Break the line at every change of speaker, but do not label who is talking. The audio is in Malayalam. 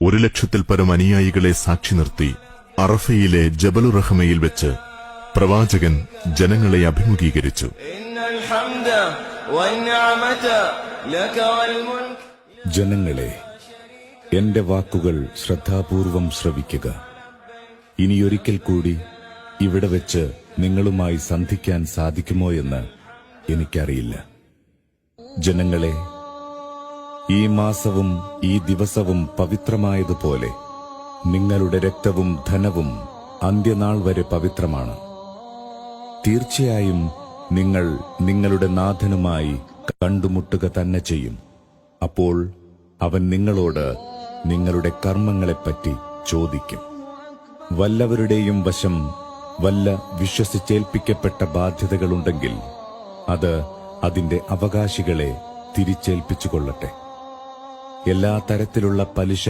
1,00,000-ൽ പരം അനുയായികളെ സാക്ഷി നിർത്തി അറഫയിലെ ജബലുർ റഹ്മയിൽ വെച്ച് പ്രവാചകൻ ജനങ്ങളെ അഭിമുഖീകരിച്ചു.
ജനങ്ങളെ, എന്റെ വാക്കുകൾ ശ്രദ്ധാപൂർവം ശ്രവിക്കുക. ഇനിയൊരിക്കൽ കൂടി ഇവിടെ വെച്ച് നിങ്ങളുമായി സന്ധിക്കാൻ സാധിക്കുമോ എന്ന് എനിക്കറിയില്ല. ജനങ്ങളെ, ഈ മാസവും ഈ ദിവസവും പവിത്രമായതുപോലെ നിങ്ങളുടെ രക്തവും ധനവും അന്ത്യനാൾ വരെ പവിത്രമാണ്. തീർച്ചയായും നിങ്ങൾ നിങ്ങളുടെ നാഥനുമായി കണ്ടുമുട്ടുക തന്നെ ചെയ്യും. അപ്പോൾ അവൻ നിങ്ങളോട് നിങ്ങളുടെ കർമ്മങ്ങളെപ്പറ്റി ചോദിക്കും. വല്ലവരുടെയും വശം വല്ല വിശ്വസിച്ചേൽപ്പിക്കപ്പെട്ട ബാധ്യതകളുണ്ടെങ്കിൽ അത് അതിന്റെ അവകാശികളെ തിരിച്ചേൽപ്പിച്ചുകൊള്ളട്ടെ. എല്ലാ തരത്തിലുള്ള പലിശ